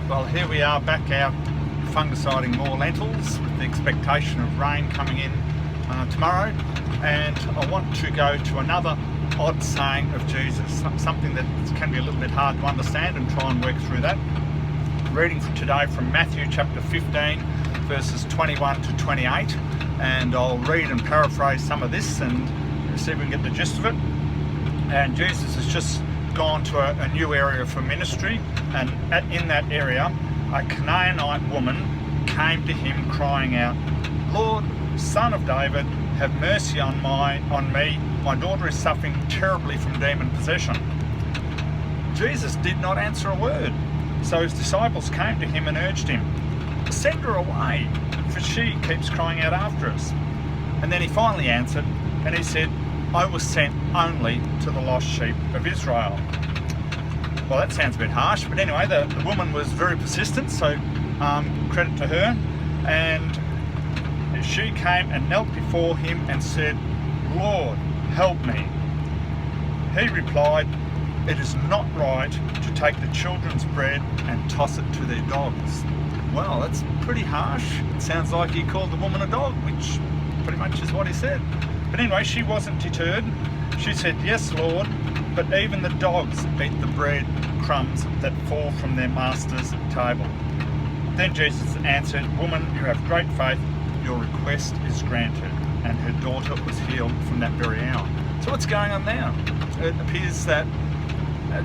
Well, here we are back out fungiciding more lentils with the expectation of rain coming in tomorrow, and I want to go to another odd saying of Jesus, something that can be a little bit hard to understand, and try and work through that. Reading for today from Mathew chapter 15 verses 21 to 28, and I'll read and paraphrase some of this and see if we can get the gist of it. And Jesus has just gone to a new area for ministry, and in that area a Canaanite woman came to him crying out, "Lord, Son of David, have mercy on me. My daughter is suffering terribly from demon possession." Jesus did not answer a word, so his disciples came to him and urged him, "Send her away, for she keeps crying out after us." And then he finally answered, and he said, "I was sent only to the lost sheep of Israel." Well, that sounds a bit harsh, but anyway, the woman was very persistent, so credit to her. And she came and knelt before him and said, "Lord, help me." He replied, "It is not right to take the children's bread and toss it to their dogs." Well, that's pretty harsh. It sounds like he called the woman a dog, which pretty much is what he said. But anyway, she wasn't deterred. She said, "Yes, Lord, but even the dogs eat the bread crumbs that fall from their master's table." Then Jesus answered, "Woman, you have great faith. Your request is granted." And her daughter was healed from that very hour. So what's going on now? It appears that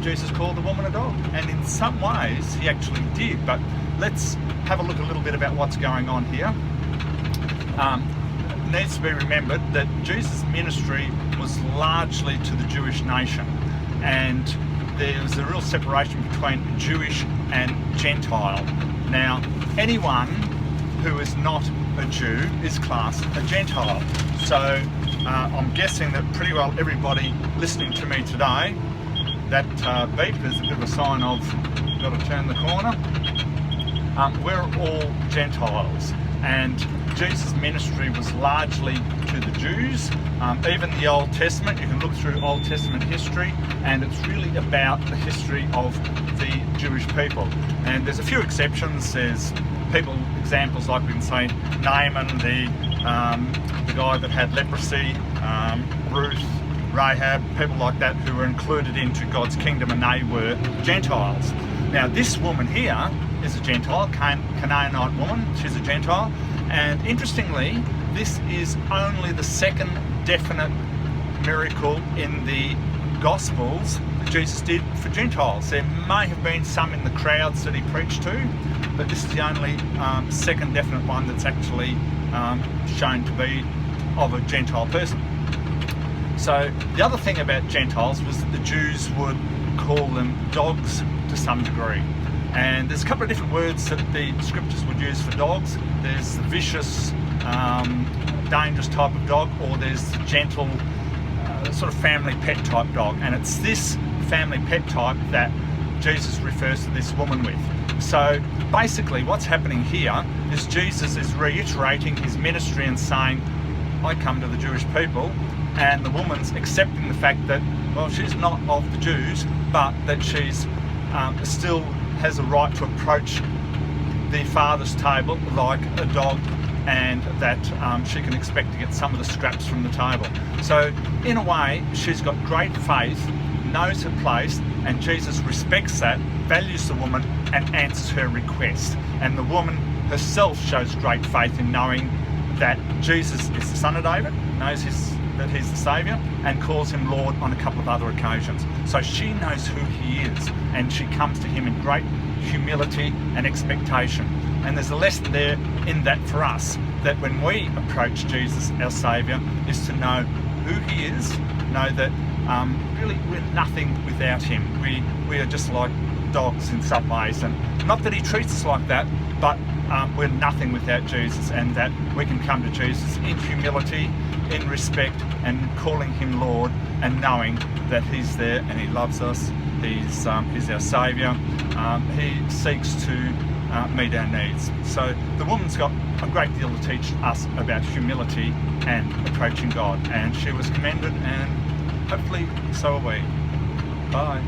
Jesus called the woman a dog, and in some ways he actually did. But let's have a look a little bit about what's going on here. It needs to be remembered that Jesus' ministry was largely to the Jewish nation, and there was a real separation between Jewish and Gentile. Now, anyone who is not a Jew is classed a Gentile. So I'm guessing that pretty well everybody listening to me today, that beep is a bit of a sign of got to turn the corner. We're all Gentiles, and Jesus' ministry was largely to the Jews. Even the Old Testament, you can look through Old Testament history, and it's really about the history of the Jewish people. And there's a few exceptions. There's examples like we can say Naaman, the guy that had leprosy, Ruth, Rahab, people like that who were included into God's kingdom, and they were Gentiles. Now this woman here is a Gentile, Canaanite woman. She's a Gentile, and interestingly, this is only the second definite miracle in the Gospels that Jesus did for Gentiles. There may have been some in the crowds that he preached to, but this is the only second definite one that's actually shown to be of a Gentile person. So the other thing about Gentiles was that the Jews would call them dogs to some degree. And there's a couple of different words that the scriptures would use for dogs. There's the vicious, dangerous type of dog, or there's the gentle, sort of family pet type dog. And it's this family pet type that Jesus refers to this woman with. So basically what's happening here is Jesus is reiterating his ministry and saying, "I come to the Jewish people," and the woman's accepting the fact that, well, she's not of the Jews, but that she's still has a right to approach the Father's table like a dog, and that she can expect to get some of the scraps from the table. So in a way, she's got great faith, knows her place, and Jesus respects that, values the woman, and answers her request. And the woman herself shows great faith in knowing that Jesus is the Son of David, knows that he's the Saviour, and calls him Lord on a couple of other occasions. So she knows who he is, and she comes to him in great humility and expectation. And there's a lesson there in that for us, that when we approach Jesus, our Saviour, is to know who he is, know that really we're nothing without him. We are just like dogs in some ways, and not that he treats us like that, but we're nothing without Jesus, and that we can come to Jesus in humility, in respect, and calling him Lord, and knowing that he's there and he loves us. He's our Saviour. He seeks to meet our needs. So the woman's got a great deal to teach us about humility and approaching God, and she was commended, and hopefully so are we. Bye.